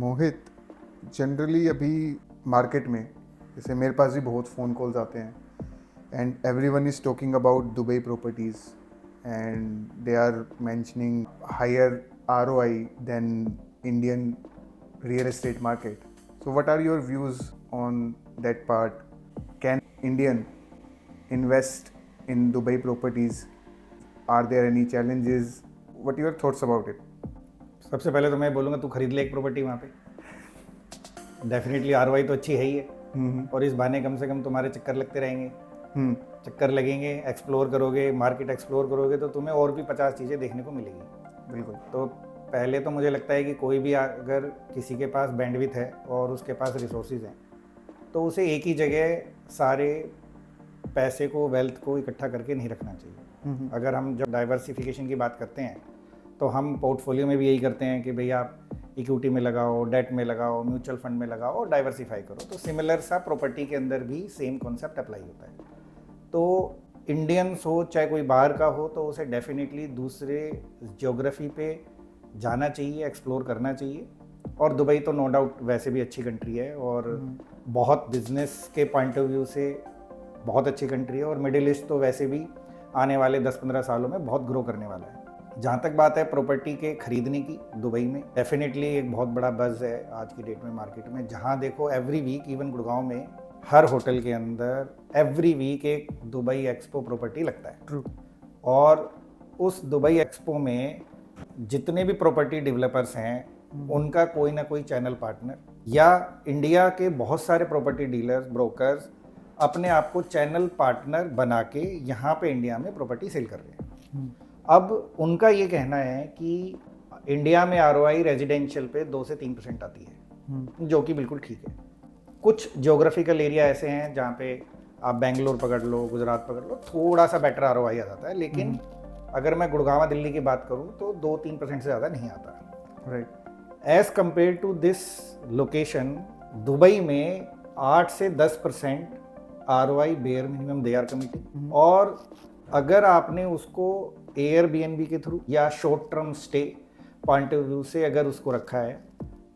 मोहित, generally अभी market में जैसे मेरे पास भी बहुत फ़ोन कॉल्स आते हैं and everyone is talking about Dubai properties and they are mentioning higher ROI than Indian real estate market. So what are your views on that part? Can Indian invest in Dubai properties? Are there any challenges? What are your thoughts about it? सबसे पहले तो मैं बोलूँगा तू खरीद ले एक property वहाँ पे। डेफिनेटली आरओआई तो अच्छी है ही है और इस बहाने कम से कम तुम्हारे चक्कर लगते रहेंगे। चक्कर लगेंगे, एक्सप्लोर करोगे, मार्केट एक्सप्लोर करोगे तो तुम्हें और भी 50 चीज़ें देखने को मिलेगी। बिल्कुल। तो पहले तो मुझे लगता है कि कोई भी अगर किसी के पास बैंडविथ है और उसके पास रिसोर्सेज हैं तो उसे एक ही जगह सारे पैसे को, वेल्थ को इकट्ठा करके नहीं रखना चाहिए। अगर हम जब डाइवर्सिफिकेशन की बात करते हैं तो हम पोर्टफोलियो में भी यही करते हैं कि भाई आप इक्विटी में लगाओ, डेट में लगाओ, म्यूचुअल फंड में लगाओ और डाइवर्सिफाई करो। तो सिमिलर सा प्रॉपर्टी के अंदर भी सेम कॉन्सेप्ट अप्लाई होता है। तो इंडियंस हो चाहे कोई बाहर का हो तो उसे डेफिनेटली दूसरे ज्योग्राफी पे जाना चाहिए, एक्सप्लोर करना चाहिए। और दुबई तो नो डाउट वैसे भी अच्छी कंट्री है और बहुत बिजनेस के पॉइंट ऑफ व्यू से बहुत अच्छी कंट्री है और मिडिल ईस्ट तो वैसे भी आने वाले 10-15 सालों में बहुत ग्रो करने वाला है। जहाँ तक बात है प्रॉपर्टी के खरीदने की, दुबई में डेफिनेटली एक बहुत बड़ा बज़ है आज की डेट में मार्केट में। जहाँ देखो एवरी वीक, इवन गुड़गांव में हर होटल के अंदर एवरी वीक एक दुबई एक्सपो प्रॉपर्टी लगता है। ट्रू। और उस दुबई एक्सपो में जितने भी प्रॉपर्टी डेवलपर्स हैं उनका कोई ना कोई चैनल पार्टनर या इंडिया के बहुत सारे प्रॉपर्टी डीलर्स, ब्रोकर्स अपने आप को चैनल पार्टनर बना के यहाँ पे इंडिया में प्रॉपर्टी सेल कर रहे हैं। अब उनका ये कहना है कि इंडिया में आरओआई रेजिडेंशियल पे 2 से 3% आती है, जो कि बिल्कुल ठीक है। कुछ ज्योग्राफिकल एरिया ऐसे हैं जहाँ पे आप बेंगलोर पकड़ लो, गुजरात पकड़ लो, थोड़ा सा बेटर आरओआई आ जाता है। लेकिन अगर मैं गुड़गांव दिल्ली की बात करूँ तो 2-3% से ज़्यादा नहीं आता। Right. As compare to this location, Dubai में 8 से 10% ROI bare minimum they are committing. और अगर आपने उसको एयरबीएनबी के थ्रू या short term stay point of view से अगर उसको रखा है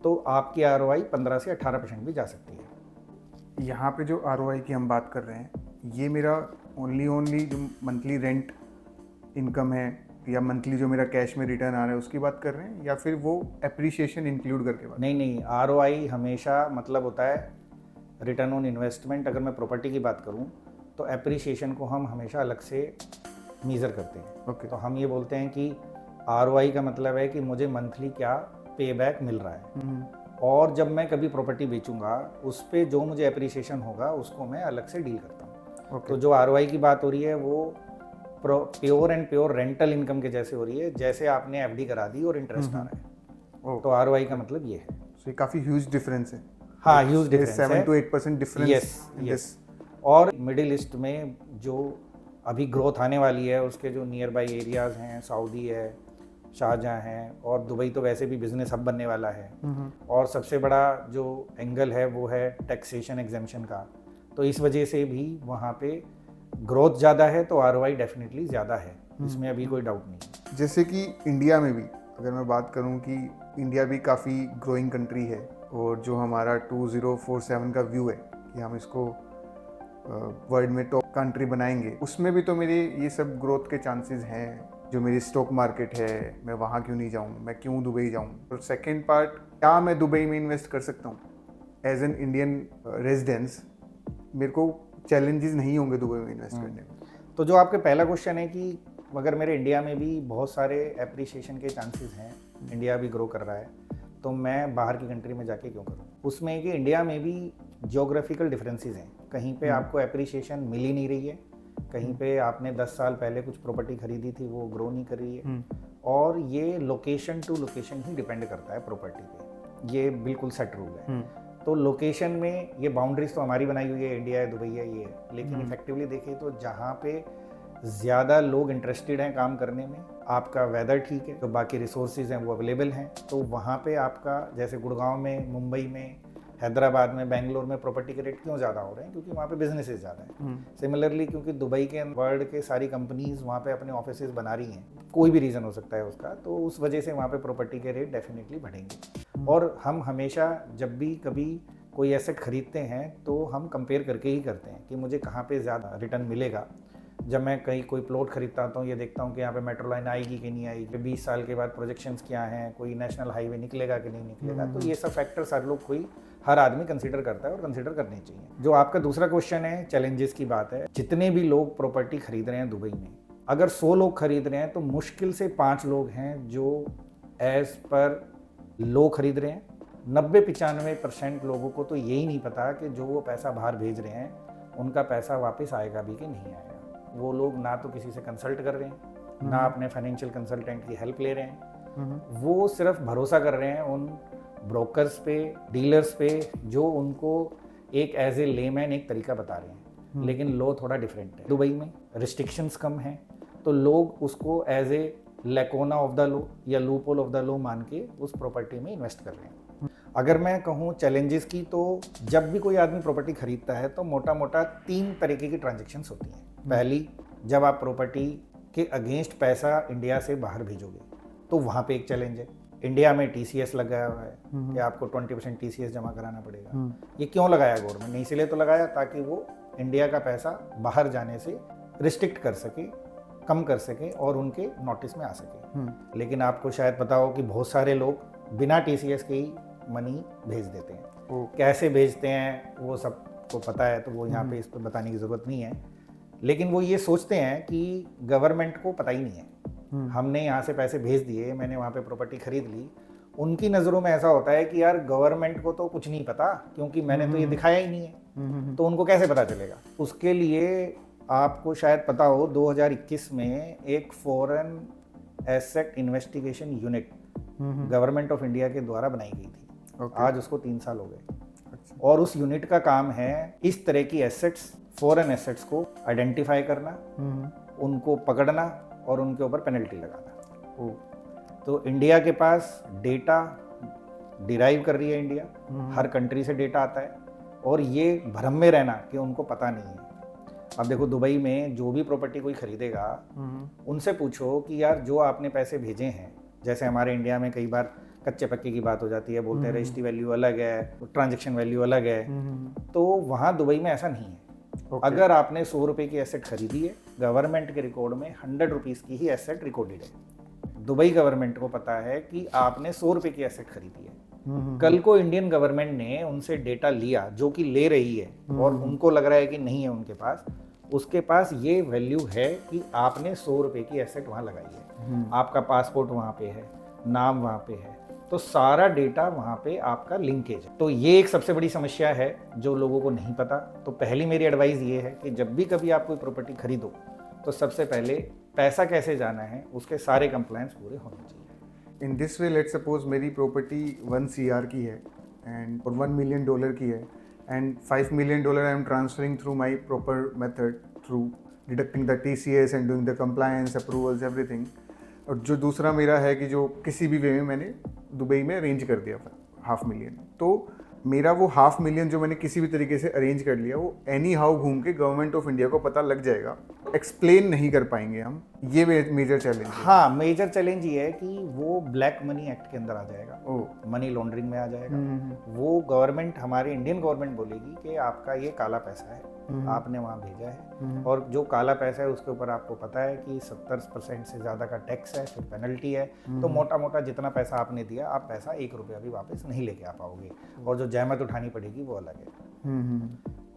तो आपकी आरओआई 15 से 18% भी जा सकती है। यहाँ पे जो ROI की हम बात कर रहे हैं, ये मेरा ओनली जो मंथली रेंट इनकम है या मंथली जो मेरा कैश में रिटर्न आ रहा है उसकी बात कर रहे हैं या फिर वो एप्रिसिएशन इंक्लूड करके बात? नहीं, आरओआई हमेशा मतलब होता है रिटर्न ऑन इन्वेस्टमेंट। अगर मैं प्रॉपर्टी की बात करूँ तो एप्रिसिएशन को हम हमेशा अलग से मेज़र करते हैं। ओके। तो हम ये बोलते हैं कि आरओआई का मतलब है कि मुझे मंथली क्या पे बैक मिल रहा है और जब मैं कभी प्रॉपर्टी बेचूंगा उस पर जो मुझे एप्रिसिएशन होगा उसको मैं अलग से डील करता हूँ। तो जो आरओआई की बात हो रही है वो pure and pure rental income के जैसे हो रही है, जैसे आपने एफडी करा दी और इंटरेस्ट आ रहा है। तो आरओआई का मतलब ये है। ये काफ़ी ह्यूज डिफरेंस है। हाँ, ह्यूज डिफरेंस है, 7 to 8% डिफरेंस। यस। और मिडिल ईस्ट में जो अभी ग्रोथ आने वाली है उसके जो नियर बाई एरियाज हैं, सऊदी है, शारजाह हैं और दुबई तो वैसे भी बिजनेस हब बनने वाला है। और सबसे बड़ा जो एंगल है वो है टैक्सेशन एग्जेम्पशन का। तो इस वजह से भी वहाँ पे ग्रोथ ज़्यादा है तो आरओआई डेफिनेटली ज़्यादा है, इसमें अभी कोई डाउट नहीं। जैसे कि इंडिया में भी अगर मैं बात करूं कि इंडिया भी काफ़ी ग्रोइंग कंट्री है और जो हमारा 2047 का व्यू है कि हम इसको वर्ल्ड में टॉप कंट्री बनाएंगे, उसमें भी तो मेरे ये सब ग्रोथ के चांसेस हैं। जो मेरी स्टॉक मार्केट है, मैं वहाँ क्यों नहीं जाऊँ, मैं क्यों दुबई जाऊँ? और सेकेंड पार्ट, क्या मैं दुबई में इन्वेस्ट कर सकता हूँ एज एन इंडियन रेजिडेंस? मेरे को चैलेंजेस नहीं होंगे दुबई में इन्वेस्ट करने में? तो जो आपका पहला क्वेश्चन है कि अगर मेरे इंडिया में भी बहुत सारे एप्रिसिएशन के चांसेस हैं, इंडिया भी ग्रो कर रहा है, तो मैं बाहर की कंट्री में जाके क्यों करूँ? उसमें कि इंडिया में भी ज्योग्राफिकल डिफरेंसेस हैं। कहीं पे आपको एप्रिसिएशन मिल ही नहीं रही है, कहीं पे आपने 10 साल पहले कुछ प्रॉपर्टी खरीदी थी वो ग्रो नहीं कर रही है। और ये लोकेशन टू लोकेशन ही डिपेंड करता है प्रॉपर्टी पे, ये बिल्कुल सेट रूल है। तो लोकेशन में ये बाउंड्रीज तो हमारी बनाई हुई है, इंडिया है, दुबई है, ये है। लेकिन इफेक्टिवली देखें तो जहाँ पे ज़्यादा लोग इंटरेस्टेड हैं काम करने में, आपका वेदर ठीक है, तो बाकी रिसोर्सेज हैं वो अवेलेबल हैं, तो वहाँ पे आपका जैसे गुड़गांव में, मुंबई में हैदराबाद में, बेंगलोर में प्रॉपर्टी के रेट क्यों ज़्यादा हो रहे हैं? क्योंकि वहाँ पे बिजनेसेस ज़्यादा हैं। सिमिलरली क्योंकि दुबई के वर्ल्ड के सारी कंपनीज वहाँ पे अपने ऑफिसेज बना रही हैं, कोई भी रीज़न हो सकता है उसका, तो उस वजह से वहाँ पे प्रॉपर्टी के रेट डेफिनेटली बढ़ेंगे। और हम हमेशा जब भी कभी कोई एसेट खरीदते हैं तो हम कंपेयर करके ही करते हैं कि मुझे कहाँ पे ज़्यादा रिटर्न मिलेगा। जब मैं कहीं कोई प्लॉट खरीदता हूँ ये देखता हूँ कि यहाँ पे मेट्रो लाइन आएगी कि नहीं आएगी, 20 साल के बाद प्रोजेक्शंस क्या हैं, कोई नेशनल हाईवे निकलेगा कि नहीं निकलेगा। तो ये सब फैक्टर्स हर आदमी कंसीडर करता है और कंसीडर करने चाहिए। जो आपका दूसरा क्वेश्चन है, चैलेंजेस की बात है, जितने भी लोग प्रॉपर्टी खरीद रहे हैं दुबई में, अगर 100 लोग खरीद रहे हैं तो मुश्किल से 5 लोग हैं जो एज पर लो खरीद रहे हैं। 90-95% लोगों को तो यही नहीं पता कि जो वो पैसा बाहर भेज रहे हैं उनका पैसा वापस आएगा भी कि नहीं आएगा। वो लोग ना तो किसी से कंसल्ट कर रहे हैं, ना अपने फाइनेंशियल कंसल्टेंट की हेल्प ले रहे हैं, वो सिर्फ भरोसा कर रहे हैं उन ब्रोकर्स पे, डीलर्स पे, जो उनको एक एज ए लेमैन एक तरीका बता रहे हैं। लेकिन लॉ थोड़ा डिफरेंट है। दुबई में रिस्ट्रिक्शंस कम हैं तो लोग उसको as a lacuna of the law या लूपहोल ऑफ द लॉ मान के उस प्रॉपर्टी में इन्वेस्ट कर रहे हैं। अगर मैं कहूँ चैलेंजेस की, तो जब भी कोई आदमी प्रॉपर्टी खरीदता है तो मोटा मोटा 3 तरीके की ट्रांजेक्शंस होती हैं। पहली, जब आप प्रॉपर्टी के अगेंस्ट पैसा इंडिया से बाहर भेजोगे तो वहाँ पे एक चैलेंज है। इंडिया में TCS लगाया हुआ है कि आपको 20% TCS जमा कराना पड़ेगा। ये क्यों लगाया गवर्नमेंट ने? इसीलिए तो लगाया ताकि वो इंडिया का पैसा बाहर जाने से रिस्ट्रिक्ट कर सके, कम कर सके और उनके नोटिस में आ सके। लेकिन आपको शायद पता हो कि बहुत सारे लोग बिना TCS के ही मनी भेज देते हैं। कैसे भेजते हैं वो सबको पता है, तो वो यहाँ पे इस पर बताने की ज़रूरत नहीं है। लेकिन वो ये सोचते हैं कि गवर्नमेंट को पता ही नहीं है, हमने यहाँ से पैसे भेज दिए, मैंने वहाँ पे प्रॉपर्टी खरीद ली। उनकी नज़रों में ऐसा होता है कि यार गवर्नमेंट को तो कुछ नहीं पता क्योंकि मैंने तो ये दिखाया ही नहीं है, तो उनको कैसे पता चलेगा? उसके लिए आपको शायद पता हो 2021 में एक foreign asset investigation unit government of India के द्वारा बनाई गई थी। आज उसको 3 साल हो गए। और उस यूनिट का काम है इस तरह की एसेट्स, फॉरेन एसेट्स को आइडेंटिफाई करना, उनको पकड़ना और उनके ऊपर पेनल्टी लगाना। तो इंडिया के पास डेटा डिराइव कर रही है इंडिया, हर कंट्री से डेटा आता है और ये भ्रम में रहना कि उनको पता नहीं है। अब देखो दुबई में जो भी प्रॉपर्टी कोई खरीदेगा उनसे पूछो कि यार जो आपने पैसे भेजे हैं, जैसे हमारे इंडिया में कई बार कच्चे पक्के की बात हो जाती है, बोलते हैं रजिस्ट्री वैल्यू अलग है, ट्रांजैक्शन वैल्यू अलग है, तो वहाँ दुबई में ऐसा नहीं है। अगर आपने 100 रुपए की एसेट खरीदी है, गवर्नमेंट के रिकॉर्ड में 100 रुपीज़ की ही एसेट रिकॉर्डेड है। दुबई गवर्नमेंट को पता है कि आपने 100 रुपए की एसेट खरीदी है। कल को इंडियन गवर्नमेंट ने उनसे डेटा लिया, जो कि ले रही है, और उनको लग रहा है कि नहीं है उनके पास, उसके पास ये वैल्यू है कि आपने 100 रुपए की एसेट वहाँ लगाई है, आपका पासपोर्ट वहाँ पे है, नाम वहाँ पे है, तो सारा डेटा वहाँ पे आपका लिंकेज है। तो ये एक सबसे बड़ी समस्या है जो लोगों को नहीं पता। तो पहली मेरी एडवाइस ये है कि जब भी कभी आप कोई प्रॉपर्टी खरीदो तो सबसे पहले पैसा कैसे जाना है उसके सारे कंप्लायंस पूरे होने चाहिए। In this way, let's suppose मेरी प्रॉपर्टी 1 CR की है एंड और $1 million की है and $5 million I am transferring through my proper method, through deducting the TCS and doing the compliance approvals everything. और जो दूसरा मेरा है कि जो किसी भी वे में मैंने दुबई में अरेंज कर दिया $500,000, तो मेरा वो $500,000 जो मैंने किसी भी तरीके से अरेंज कर लिया वो एनी हाउ घूम के गवर्नमेंट ऑफ इंडिया को पता लग जाएगा। एक्सप्लेन नहीं कर पाएंगे हम, ये मेजर चैलेंज है। हाँ, मेजर चैलेंज ये है कि वो ब्लैक मनी एक्ट के अंदर आ जाएगा, मनी लॉन्ड्रिंग में आ जाएगा। वो गवर्नमेंट, हमारी इंडियन गवर्नमेंट बोलेगी कि आपका ये काला पैसा है, आपने वहाँ भेजा है, और जो काला पैसा है उसके ऊपर आपको पता है कि 70% से ज़्यादा का टैक्स है, फिर पेनल्टी है, तो मोटा मोटा जितना पैसा आपने दिया, आप पैसा 1 रुपया भी वापस नहीं लेके आ पाओगे, और जो जहमत उठानी पड़ेगी वो अलग है।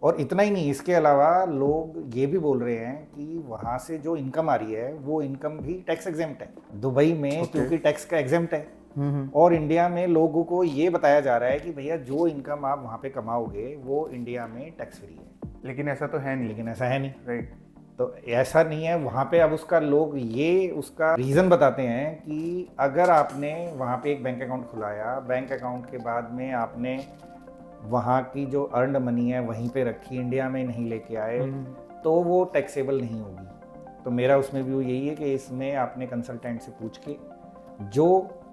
और इतना ही नहीं, इसके अलावा लोग ये भी बोल रहे हैं कि वहाँ से जो इनकम आ रही है वो इनकम भी टैक्स एग्जेम्प्ट है दुबई में, क्योंकि टैक्स का एग्जेम्प्ट है। और इंडिया में लोगों को ये बताया जा रहा है कि भैया जो इनकम आप वहाँ पे कमाओगे वो इंडिया में टैक्स फ्री है। लेकिन ऐसा तो है नहीं। राइट। तो ऐसा नहीं है वहाँ पे। अब उसका लोग ये उसका रीज़न बताते हैं कि अगर आपने वहाँ पे एक बैंक अकाउंट खुलाया, बैंक अकाउंट के बाद में आपने वहाँ की जो अर्नड मनी है वहीं पे रखी, इंडिया में नहीं लेके आए, तो वो टैक्सेबल नहीं होगी। तो मेरा उसमें व्यू यही है कि इसमें आपने कंसल्टेंट से पूछ के जो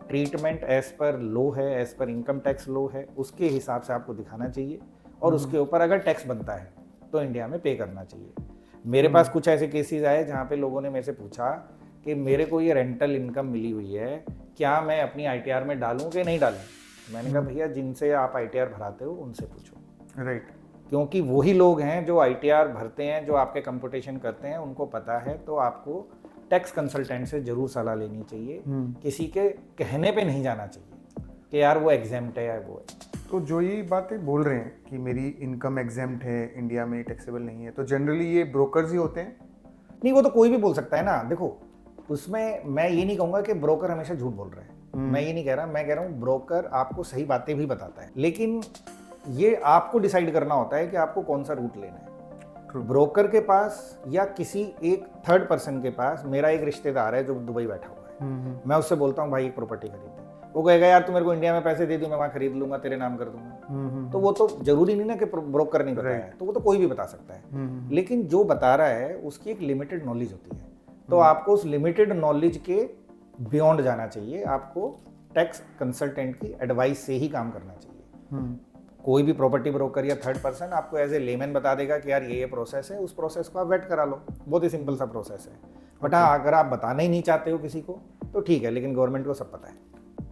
ट्रीटमेंट एज पर लो है, एज पर इनकम टैक्स लो है, उसके हिसाब से आपको दिखाना चाहिए और उसके ऊपर अगर टैक्स बनता है तो इंडिया में पे करना चाहिए। मेरे पास कुछ ऐसे केसेस आए जहाँ पे लोगों ने मेरे से पूछा कि मेरे को ये रेंटल इनकम मिली हुई है, क्या मैं अपनी ITR में डालूं कि नहीं डालूं। मैंने कहा भैया जिनसे आप ITR भराते हो उनसे पूछो, राइट, क्योंकि वही लोग हैं जो ITR भरते हैं, जो आपके कंप्यूटेशन करते हैं, उनको पता है। तो आपको टैक्स कंसल्टेंट से जरूर सलाह लेनी चाहिए, किसी के कहने पे नहीं जाना चाहिए कि यार वो एग्जेम्प्ट है या वो है। तो जो ये बातें बोल रहे हैं कि मेरी इनकम एग्जेम्प्ट है, इंडिया में टैक्सेबल नहीं है, तो जनरली ये ब्रोकर्स ही होते हैं? नहीं, वो तो कोई भी बोल सकता है ना। देखो, उसमें मैं ये नहीं कहूँगा कि ब्रोकर हमेशा झूठ बोल रहे हैं, मैं ये नहीं कह रहा। मैं कह रहा हूँ ब्रोकर आपको सही बातें भी बताता है, लेकिन ये आपको डिसाइड करना होता है कि आपको कौन सा रूट लेना है। ब्रोकर के पास या किसी एक थर्ड पर्सन के पास, मेरा एक रिश्तेदार है जो दुबई बैठा हुआ है, मैं उससे बोलता हूँ भाई एक प्रॉपर्टी खरीद, वो कहेगा यार तू मेरे को इंडिया में पैसे दे दो, मैं वहाँ खरीद लूंगा, तेरे नाम कर दूंगा। तो वो तो जरूरी नहीं ना कि ब्रोकर नहीं बताया है, तो वो तो कोई भी बता सकता है। लेकिन जो बता रहा है उसकी एक लिमिटेड नॉलेज होती है, तो आपको उस लिमिटेड नॉलेज के बियॉन्ड जाना चाहिए। आपको टैक्स कंसल्टेंट की एडवाइस से ही काम करना चाहिए। कोई भी प्रॉपर्टी ब्रोकर या थर्ड पर्सन आपको एज ए लेमैन बता देगा कि यार ये प्रोसेस है, उस प्रोसेस को आप वेट करा लो, बहुत ही सिंपल सा प्रोसेस है। बट हाँ, अगर आप बताना ही नहीं चाहते हो किसी को तो ठीक है, लेकिन गवर्नमेंट को सब पता है।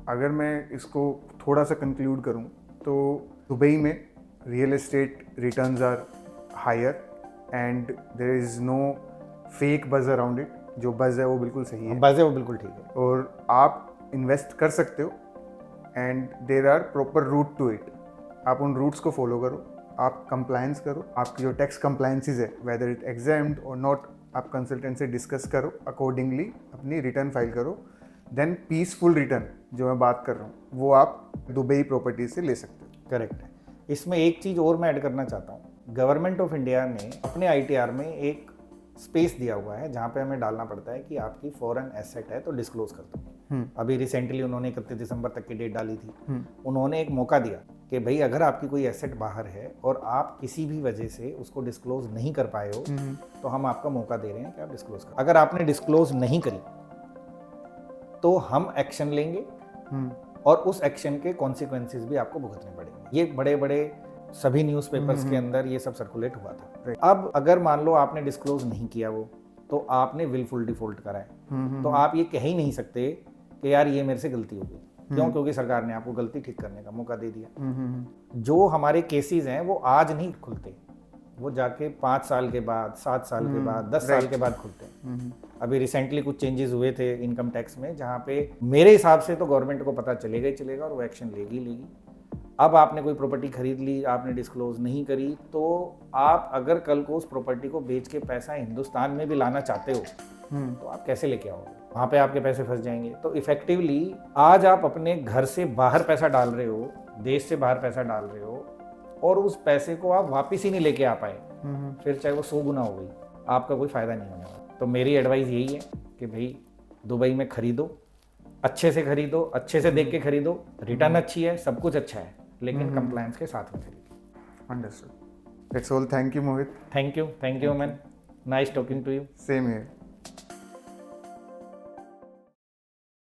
अगर मैं इसको थोड़ा सा कंक्लूड करूं तो दुबई में real estate returns are higher and there is no fake buzz around it. जो बज़ है वो बिल्कुल सही है, बज़ है वो बिल्कुल ठीक है, और आप इन्वेस्ट कर सकते हो and there are proper route to it. आप उन रूट्स को फॉलो करो, आप कंप्लायंस करो, आपकी जो टैक्स कंप्लायंसेस है वेदर इट एग्जाम्ड और नॉट, आप कंसल्टेंट से डिस्कस करो, अकॉर्डिंगली अपनी रिटर्न फाइल करो। देन पीसफुल रिटर्न जो मैं बात कर रहा हूँ वो आप दुबई प्रॉपर्टी से ले सकते हो। करेक्ट है। इसमें एक चीज़ और मैं ऐड करना चाहता हूँ। गवर्नमेंट ऑफ इंडिया ने अपने ITR में एक स्पेस दिया हुआ है जहाँ पे हमें डालना पड़ता है कि आपकी फॉरेन एसेट है तो डिस्क्लोज कर दो। अभी रिसेंटली उन्होंने 31 दिसंबर तक की डेट डाली थी। उन्होंने एक मौका दिया कि भाई अगर आपकी कोई एसेट बाहर है और आप किसी भी वजह से उसको डिस्क्लोज नहीं कर पाए हो, तो हम आपका मौका दे रहे हैं कि आप डिस्क्लोज करें। अगर आपने डिस्क्लोज नहीं करी तो हम एक्शन लेंगे और उस एक्शन के कॉन्सिक्वेंसेस भी आपको भुगतने पड़ेंगे। ये बड़े बड़े सभी न्यूज़पेपर्स के अंदर ये सब सर्कुलेट हुआ था। अब अगर मान लो आपने डिस्क्लोज नहीं किया वो, तो आपने विलफुल डिफॉल्ट करा है, तो आप ये कह ही नहीं सकते कि यार ये मेरे से गलती हो गई। क्यों? क्योंकि सरकार ने आपको गलती ठीक करने का मौका दे दिया। जो हमारे केसेस हैं वो आज नहीं खुलते, वो जाके 5 साल के बाद, 7 साल के बाद, 10 साल के बाद खुलते हैं। अभी रिसेंटली कुछ चेंजेस हुए थे इनकम टैक्स में, जहाँ पे मेरे हिसाब से तो गवर्नमेंट को पता चलेगा ही चलेगा और वो एक्शन लेगी। अब आपने कोई प्रॉपर्टी खरीद ली, आपने डिस्क्लोज नहीं करी, तो आप अगर कल को उस प्रॉपर्टी को बेच के पैसा हिंदुस्तान में भी लाना चाहते हो तो आप कैसे लेके आओगे? वहाँ पे आपके पैसे फंस जाएंगे। तो इफेक्टिवली आज आप अपने घर से बाहर पैसा डाल रहे हो, देश से बाहर पैसा डाल रहे हो, और उस पैसे को आप वापस ही नहीं लेके आ पाए, फिर चाहे वो 100 गुना हो गई, आपका कोई फायदा नहीं होने वाला। तो मेरी एडवाइस यही है कि भाई दुबई में खरीदो, अच्छे से खरीदो, अच्छे से देख के खरीदो, रिटर्न अच्छी है, सब कुछ अच्छा है, लेकिन कंप्लायंस के साथ में खरीदो। Understood. That's all. Thank you Mohit. Thank you man, nice talking to you. Same here.